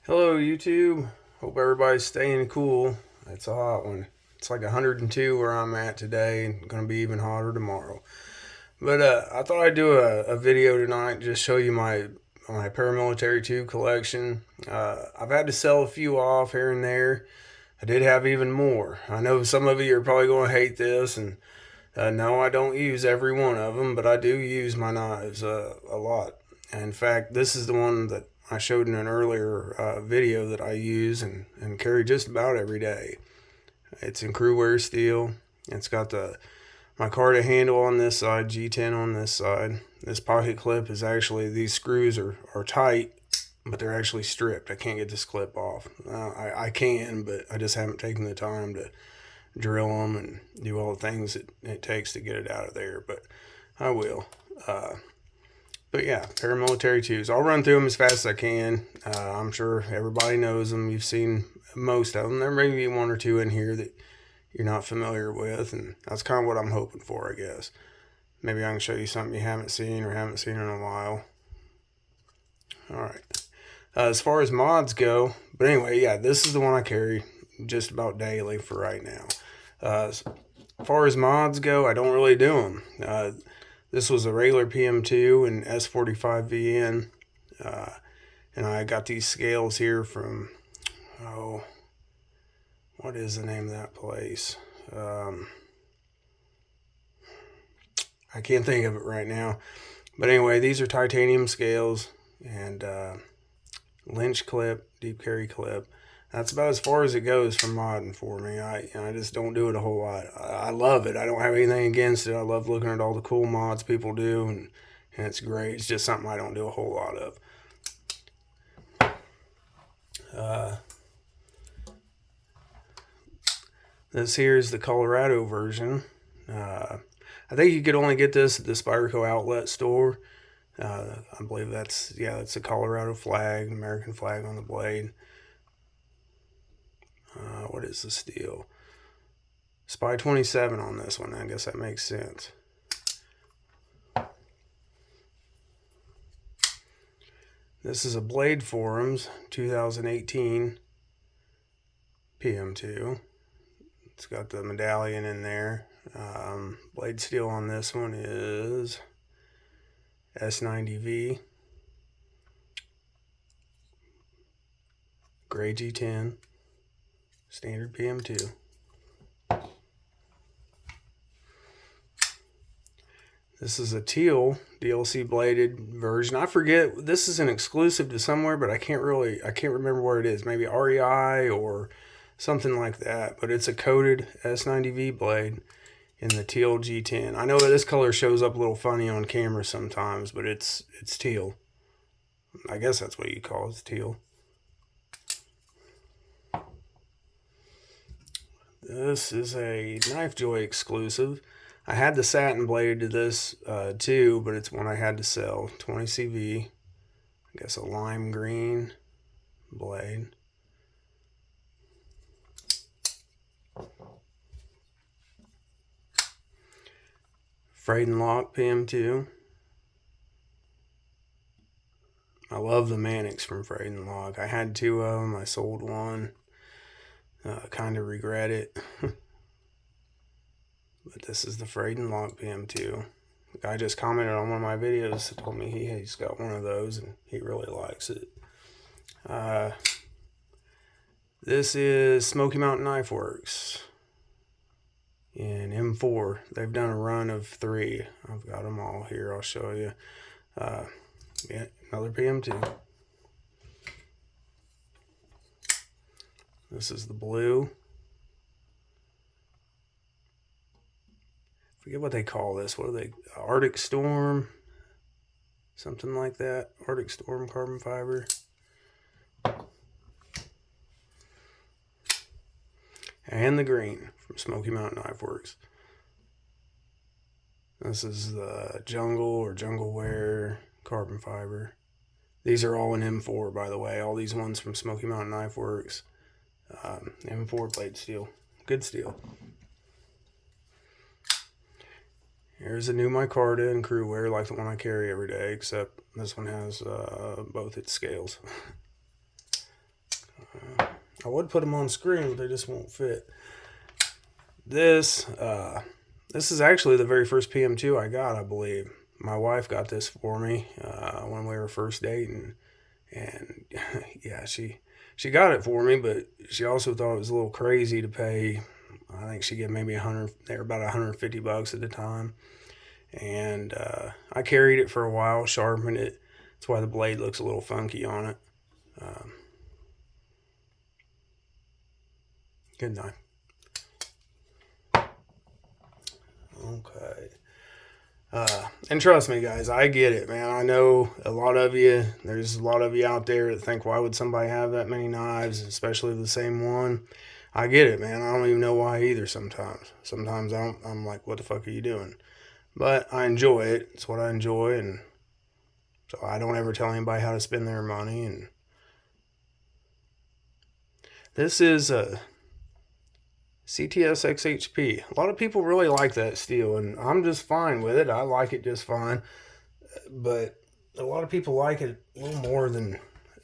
Hello YouTube. Hope everybody's staying cool. It's a hot one. It's like 102 where I'm at today and gonna be even hotter tomorrow. But I thought I'd do a video tonight, just show you my paramilitary tube collection. I've had to sell a few off here and there. I did have even more. I know some of you are probably going to hate this, and no, I don't use every one of them, but I do use my knives a lot. In fact, this is the one that I showed in an earlier video that I use and carry just about every day. It's in crew wear steel. It's got the micarta handle on this side, G10 on this side. This pocket clip is actually, these screws are tight, but they're actually stripped. I can't get this clip off. I can, but I just haven't taken the time to drill them and do all the things it takes to get it out of there, but I will. But yeah, paramilitary tubes. I'll run through them as fast as I can. I'm sure everybody knows them. You've seen most of them. There may be one or two in here that you're not familiar with, and that's kind of what I'm hoping for, I guess. Maybe I can show you something you haven't seen or haven't seen in a while. All right. As far as mods go, but anyway, yeah, this is the one I carry just about daily for right now. As far as mods go, I don't really do them. This was a regular PM2 and S45VN, and I got these scales here from, what is the name of that place? I can't think of it right now. But anyway, these are titanium scales and Lynch clip, deep carry clip. That's about as far as it goes for modding for me. I just don't do it a whole lot. I love it. I don't have anything against it. I love looking at all the cool mods people do, and it's great. It's just something I don't do a whole lot of. This here is the Colorado version. I think you could only get this at the Spyderco outlet store. I believe that's a Colorado flag, American flag on the blade. What is the steel? Spy 27 on this one. I guess that makes sense. This is a Blade Forums 2018 PM2. It's got the medallion in there. Blade steel on this one is S90V. Gray G10. Standard PM2. This is a teal DLC bladed version. I forget, this is an exclusive to somewhere, but I can't remember where it is. Maybe REI or something like that. But it's a coated S90V blade in the teal G10. I know that this color shows up a little funny on camera sometimes, but it's teal. I guess that's what you call it, teal. This is a Knife Joy exclusive. I had the satin blade to this too, but it's one I had to sell. 20 CV. I guess a lime green blade. Frayed and Lock PM2. I love the Mannix from Frayed and Lock. I had two of them. I sold one. Kind of regret it. But this is the Frayed and Lock PM2. The guy just commented on one of my videos and told me he's got one of those and he really likes it. This is Smoky Mountain Knife Works in M4. They've done a run of 3. I've got them all here. I'll show you. Yeah, another PM2. This is the blue. Forget what they call this. What are they? Arctic Storm? Something like that. Arctic Storm carbon fiber. And the green from Smoky Mountain Knife Works. This is the Jungle or Jungle Wear carbon fiber. These are all in M4, by the way. All these ones from Smoky Mountain Knife Works. M4 blade steel. Good steel. Here's a new micarta and crew wear like the one I carry every day, except this one has both its scales. I would put them on screen, but they just won't fit. This is actually the very first PM2 I got, I believe. My wife got this for me when we were first dating, and yeah, she got it for me, but she also thought it was a little crazy to pay. I think she gave maybe they were about $150 at the time, and I carried it for a while, sharpened it. That's why the blade looks a little funky on it. Good knife. Okay. And trust me, guys, I get it, man. I know there's a lot of you out there that think, why would somebody have that many knives, especially the same one? I get it, man. I don't even know why either sometimes. Sometimes I'm like, what the fuck are you doing? But I enjoy it. It's what I enjoy, and so I don't ever tell anybody how to spend their money. And this is a CTS XHP. A lot of people really like that steel, and I'm just fine with it. I like it just fine. But a lot of people like it a little more than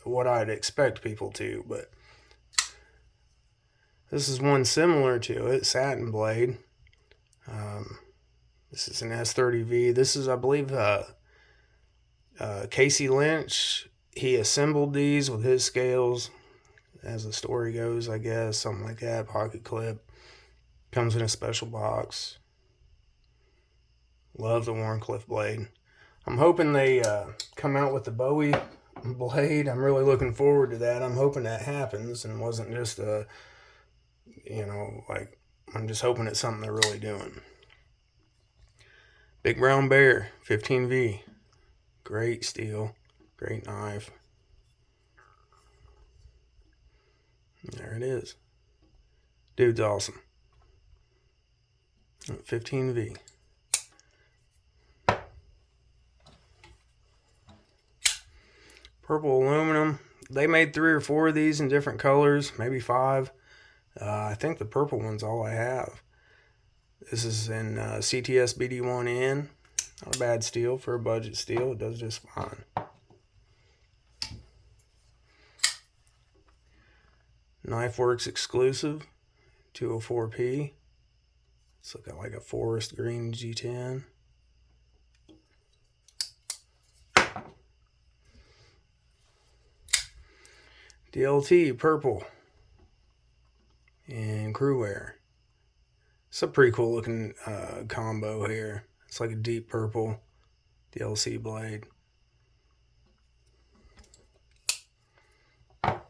what I'd expect people to. But this is one similar to it, satin blade. This is an S30V. This is, I believe, Casey Lynch. He assembled these with his scales, as the story goes, I guess, something like that. Pocket clip. Comes in a special box. Love the Warncliffe blade. I'm hoping they come out with the Bowie blade. I'm really looking forward to that. I'm hoping that happens and wasn't just I'm just hoping it's something they're really doing. Big Brown Bear 15V. Great steel. Great knife. There it is. Dude's awesome. 15V. Purple aluminum. They made 3 or 4 of these in different colors, maybe 5. I think the purple one's all I have. This is in CTS BD1N. Not a bad steel for a budget steel. It does just fine. KnifeWorks exclusive 204P. It's looking like a forest green G10. DLT purple and Crewwear. It's a pretty cool looking combo here. It's like a deep purple DLC blade. Got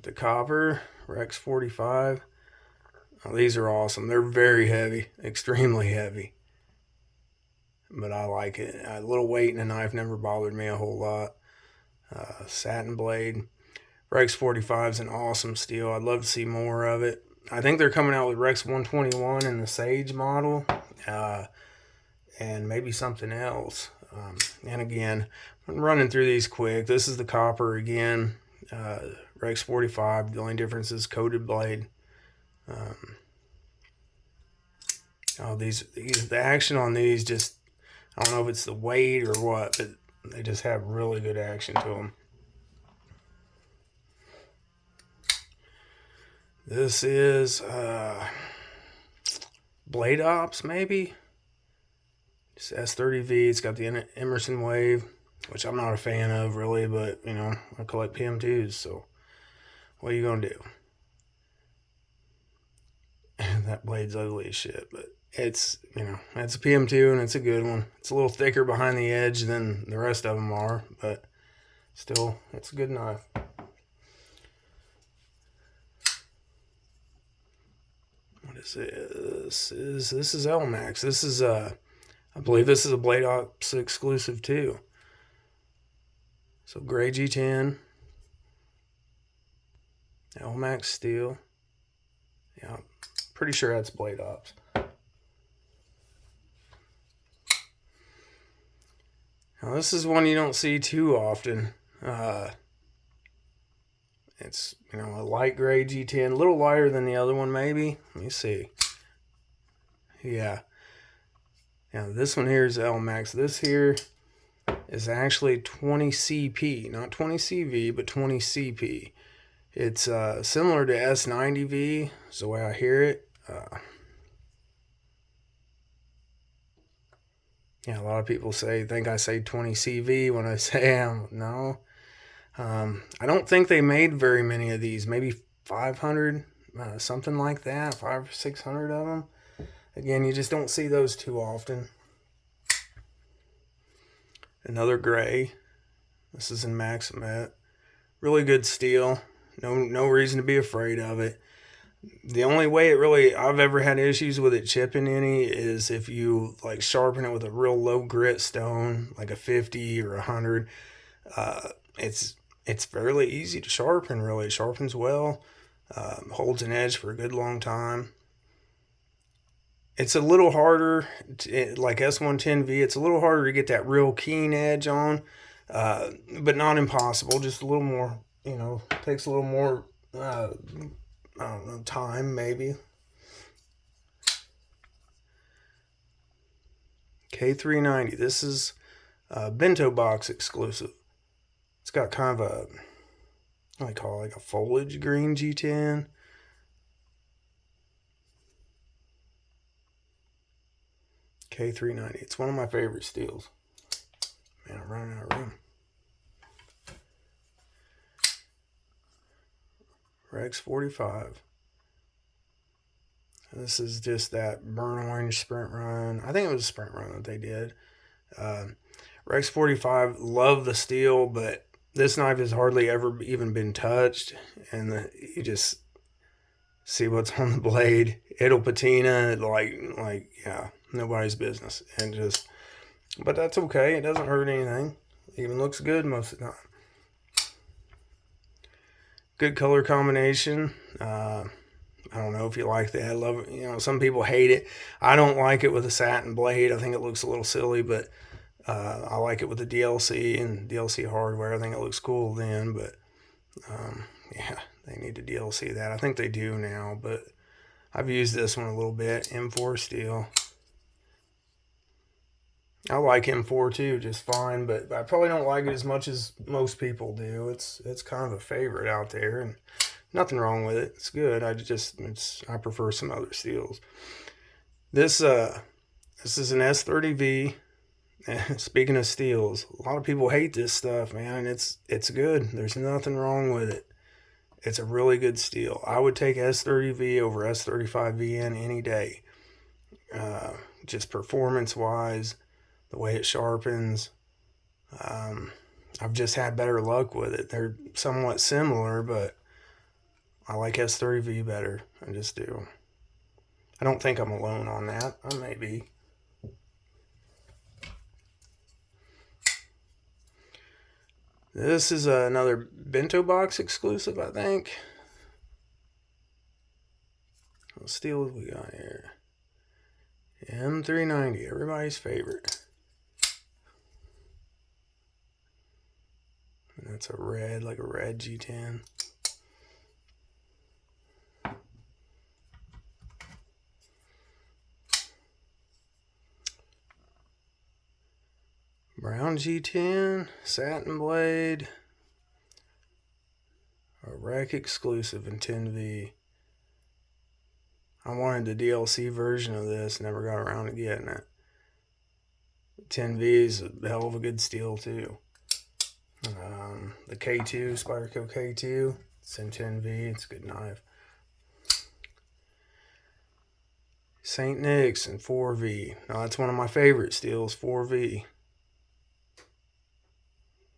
the copper Rex 45. Oh, these are awesome. They're very heavy, extremely heavy. But I like it. A little weight in a knife never bothered me a whole lot. Satin blade. Rex 45 is an awesome steel. I'd love to see more of it. I think they're coming out with Rex 121 in the Sage model. And maybe something else. And again, I'm running through these quick. This is the copper again. Rex 45. The only difference is coated blade. The action on these just, I don't know if it's the weight or what, but they just have really good action to them. This is Blade Ops, maybe. It's S30V. It's got the Emerson Wave, which I'm not a fan of really, but you know, I collect PM2s, so what are you gonna do? That blade's ugly as shit, but it's, you know, it's a PM2 and it's a good one. It's a little thicker behind the edge than the rest of them are, but still, it's a good knife. What is this? This is LMAX. This is I believe this is a Blade Ops exclusive too. So gray G10, LMAX steel. Yeah, I'm pretty sure that's Blade Ops. Now this is one you don't see too often. It's, you know, a light gray G10, a little lighter than the other one maybe. Let me see. Yeah. Now this one here is LMAX. This here is actually 20 CP, not 20 CV, but 20 CP. It's similar to S90V, is the way I hear it. Yeah, a lot of people think I say 20 CV when I say no. I don't think they made very many of these, maybe 500, something like that, 500 or 600 of them. Again, you just don't see those too often. Another gray. This is in Maximet. Really good steel. No reason to be afraid of it. The only way I've ever had issues with it chipping any is if you like sharpen it with a real low grit stone, like a 50 or 100. It's fairly easy to sharpen. Really, it sharpens well. Holds an edge for a good long time. It's a little harder, like S110V. It's a little harder to get that real keen edge on, but not impossible. Just a little more. Takes a little more. I don't know, time maybe. K390. This is a bento box exclusive. It's got kind of a, what do I call it, like a foliage green G10. K390. It's one of my favorite steels. Man, I'm running out of room. Rex 45. This is just that burnt orange sprint run. I think it was a sprint run that they did. Rex 45, love the steel, but this knife has hardly ever even been touched. And you just see what's on the blade. It'll patina like yeah, nobody's business. But that's okay. It doesn't hurt anything. It even looks good most of the time. Good color combination. I don't know if you like that. I love it. Some people hate it. I don't like it with a satin blade. I think it looks a little silly, but I like it with the DLC and DLC hardware. I think it looks cool then, but yeah, they need to DLC that. I think they do now, but I've used this one a little bit. M4 steel. I like M4 too, just fine, but I probably don't like it as much as most people do. It's kind of a favorite out there, and nothing wrong with it. It's good. I prefer some other steels. This is an S30V. Speaking of steels, a lot of people hate this stuff, man. It's good. There's nothing wrong with it. It's a really good steel. I would take S30V over S35VN any day. Just performance-wise, the way it sharpens. I've just had better luck with it. They're somewhat similar, but I like S30V better. I just do. I don't think I'm alone on that. I may be. This is another bento box exclusive, I think. What steel have we got here? M390, everybody's favorite. And that's like a red G10. Brown G10, satin blade, a rack exclusive in 10V. I wanted the DLC version of this, never got around to getting it. 10V is a hell of a good steel too. The K2, Spyderco K2, it's in 10V, it's a good knife. St. Nick's in 4V. Now that's one of my favorite steels, 4V.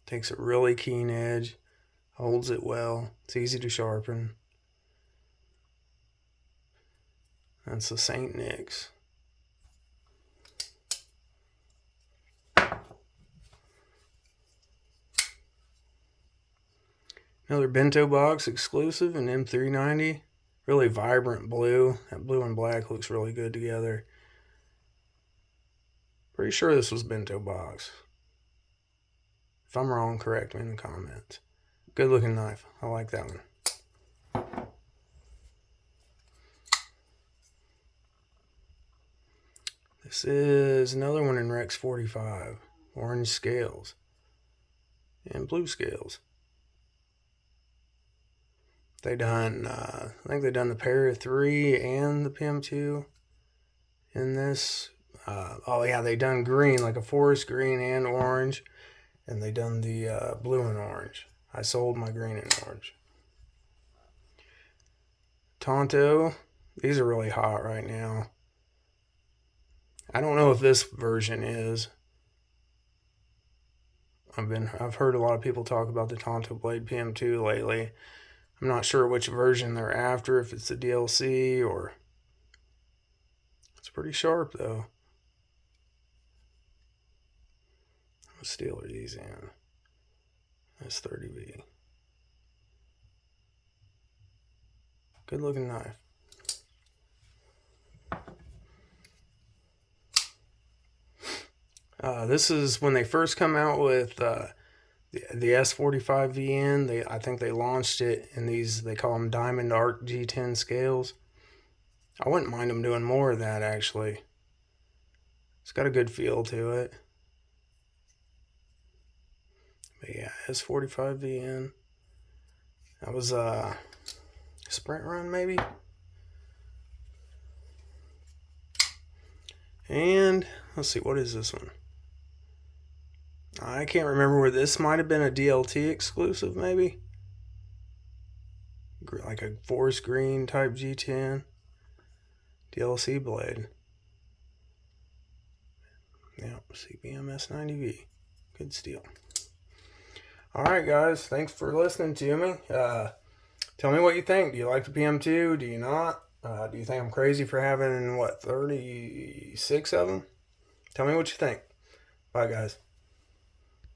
Takes a really keen edge, holds it well, it's easy to sharpen. That's the St. Nick's. Another bento box exclusive in M390. Really vibrant blue. That blue and black looks really good together. Pretty sure this was bento box. If I'm wrong, correct me in the comments. Good looking knife. I like that one. This is another one in Rex 45. orange scales, and blue scales. They done, I think they done the Para 3 and the PM2 in this. Oh yeah, they done green, like a forest green and orange, and they done the blue and orange. I sold my green and orange. Tonto, these are really hot right now. I don't know if this version is. I've heard a lot of people talk about the Tonto Blade PM2 lately. I'm not sure which version they're after, if it's the DLC or... It's pretty sharp though. What steel are these in? That's 30V. Good looking knife. This is when they first come out with the S45VN. I think they launched it in these, they call them Diamond Arc G10 scales. I wouldn't mind them doing more of that actually. It's got a good feel to it. But yeah, S45VN. That was a sprint run maybe. And let's see, what is this one? I can't remember where this might have been a DLT exclusive maybe. Like a forest green type G10 DLC blade. Yeah, CBM S90V. Good steel. Alright guys, thanks for listening to me. Tell me what you think. Do you like the PM2? Do you not? Do you think I'm crazy for having, what, 36 of them? Tell me what you think. Bye guys.